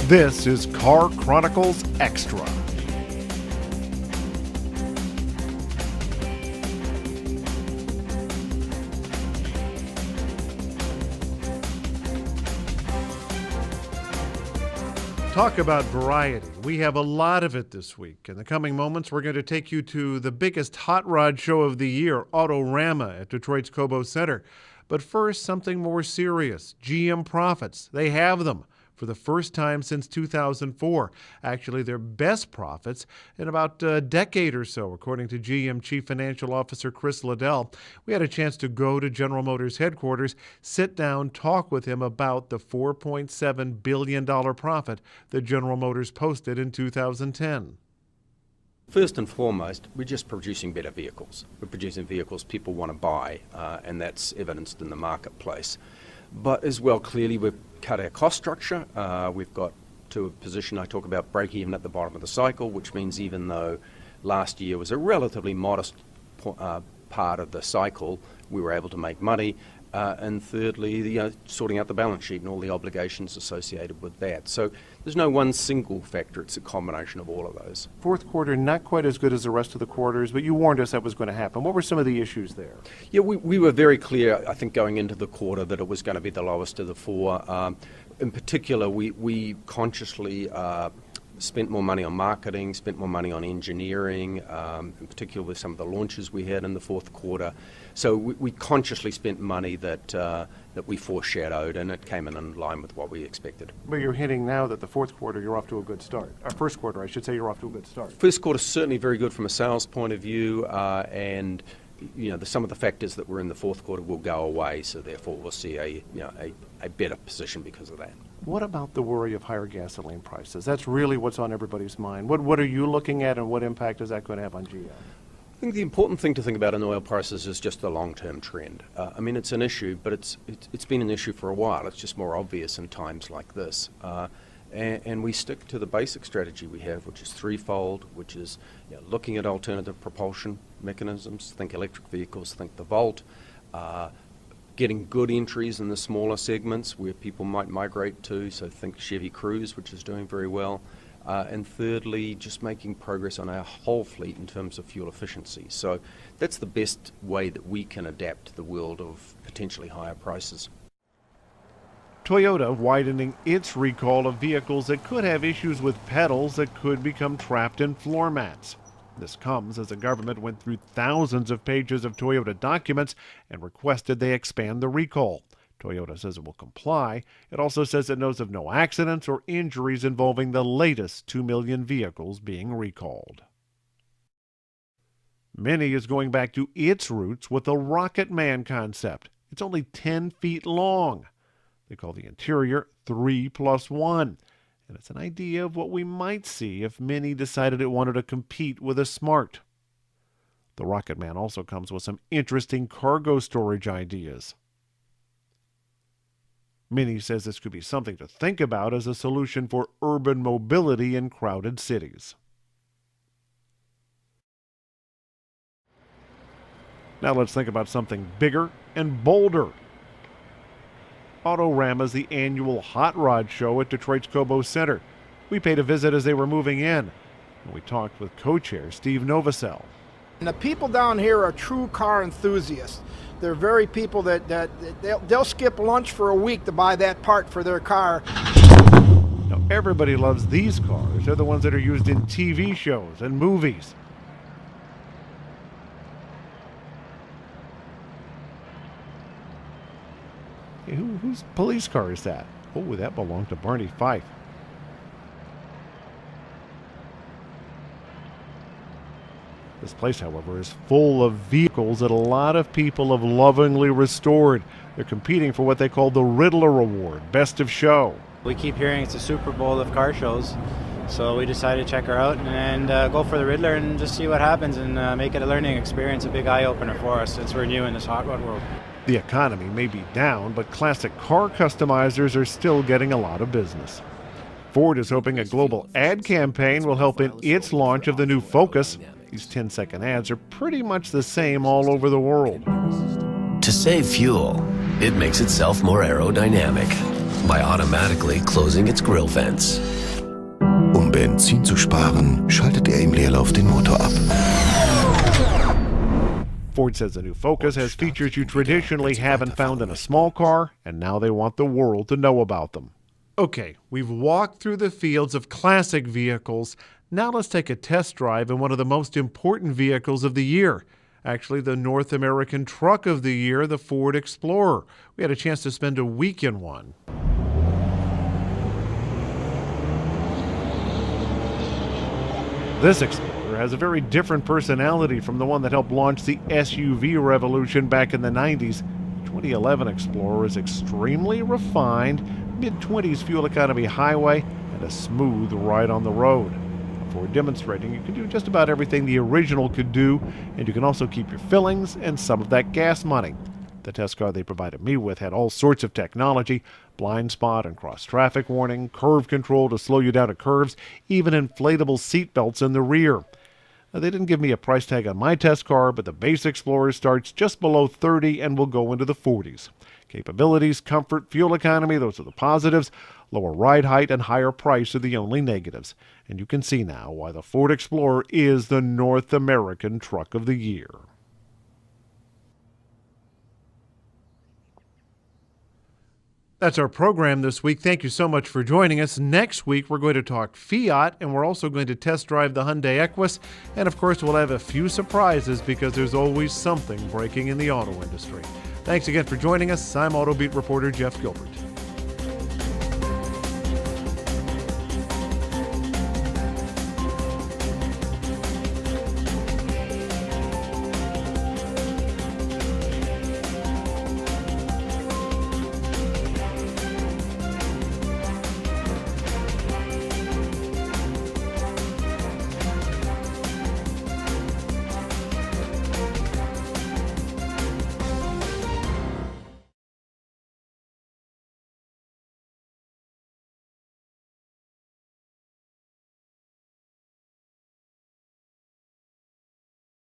This is Car Chronicles Extra. Talk about variety. We have a lot of it this week. In the coming moments, we're going to take you to the biggest hot rod show of the year, Autorama at Detroit's Cobo Center. But first, something more serious. GM profits. They have them for the first time since 2004. Actually, their best profits in about a decade or so, according to GM Chief Financial Officer Chris Liddell. We had a chance to go to General Motors headquarters, sit down, talk with him about the $4.7 billion profit that General Motors posted in 2010. First and foremost, we're just producing better vehicles. We're producing vehicles people want to buy, and that's evidenced in the marketplace. But as well, clearly, we've cut our cost structure. We've got to a position I talk about break even at the bottom of the cycle, which means even though last year was a relatively modest part of the cycle, we were able to make money. And thirdly, sorting out the balance sheet and all the obligations associated with that. So there's no one single factor. It's a combination of all of those. Fourth quarter, not quite as good as the rest of the quarters, but you warned us that was going to happen. What were some of the issues there? Yeah, we were very clear, I think, going into the quarter that it was going to be the lowest of the four. In particular, we consciously spent more money on marketing, spent more money on engineering, in particular with some of the launches we had in the fourth quarter. So we consciously spent money that we foreshadowed, and it came in line with what we expected. But you're hinting now that the fourth quarter, you're off to a good start. Or first quarter, I should say, you're off to a good start. First quarter certainly very good from a sales point of view, and some of the factors that were in the fourth quarter will go away, so therefore we'll see a better position because of that. What about the worry of higher gasoline prices? That's really what's on everybody's mind. What are you looking at, and what impact is that going to have on GM? I think the important thing to think about in oil prices is just the long-term trend. It's an issue, but it's been an issue for a while. It's just more obvious in times like this. And we stick to the basic strategy we have, which is threefold, which is looking at alternative propulsion mechanisms, think electric vehicles, think the Volt, getting good entries in the smaller segments where people might migrate to, so think Chevy Cruze, which is doing very well. And thirdly, just making progress on our whole fleet in terms of fuel efficiency. So that's the best way that we can adapt to the world of potentially higher prices. Toyota widening its recall of vehicles that could have issues with pedals that could become trapped in floor mats. This comes as the government went through thousands of pages of Toyota documents and requested they expand the recall. Toyota says it will comply. It also says it knows of no accidents or injuries involving the latest 2 million vehicles being recalled. Mini is going back to its roots with the Rocket Man concept. It's only 10 feet long. They call the interior 3+1. And it's an idea of what we might see if Mini decided it wanted to compete with a Smart. The Rocket Man also comes with some interesting cargo storage ideas. Mini says this could be something to think about as a solution for urban mobility in crowded cities. Now let's think about something bigger and bolder. Autorama is the annual hot rod show at Detroit's Cobo Center. We paid a visit as they were moving in, and we talked with co-chair Steve Novosel. And the people down here are true car enthusiasts. They're very people that they'll skip lunch for a week to buy that part for their car. Now everybody loves these cars. They're the ones that are used in TV shows and movies. Hey, whose police car is that? Oh, that belonged to Barney Fife. This place, however, is full of vehicles that a lot of people have lovingly restored. They're competing for what they call the Riddler Award, Best of Show. We keep hearing it's a Super Bowl of car shows, so we decided to check her out and go for the Riddler and just see what happens and make it a learning experience, a big eye-opener for us since we're new in this hot rod world. The economy may be down, but classic car customizers are still getting a lot of business. Ford is hoping a global ad campaign will help in its launch of the new Focus. These 10-second ads are pretty much the same all over the world. To save fuel, it makes itself more aerodynamic. by automatically closing its grill vents. Um Benzin zu sparen, schaltet im Leerlauf den Motor ab. Ford says the new Focus has features you traditionally haven't found in a small car, and now they want the world to know about them. Okay, we've walked through the fields of classic vehicles. Now let's take a test drive in one of the most important vehicles of the year. Actually, the North American truck of the year, the Ford Explorer. We had a chance to spend a week in one. This Explorer has a very different personality from the one that helped launch the SUV revolution back in the 90s. The 2011 Explorer is extremely refined, mid-20s fuel economy highway, and a smooth ride on the road. Ford demonstrating you can do just about everything the original could do, and you can also keep your fillings and some of that gas money. The test car they provided me with had all sorts of technology, blind spot and cross-traffic warning, curve control to slow you down at curves, even inflatable seat belts in the rear. Now, they didn't give me a price tag on my test car, but the base Explorer starts just below $30 and will go into the 40s. Capabilities, comfort, fuel economy, those are the positives. Lower ride height and higher price are the only negatives. And you can see now why the Ford Explorer is the North American truck of the year. That's our program this week. Thank you so much for joining us. Next week, we're going to talk Fiat, and we're also going to test drive the Hyundai Equus. And, of course, we'll have a few surprises because there's always something breaking in the auto industry. Thanks again for joining us. I'm AutoBeat reporter Jeff Gilbert.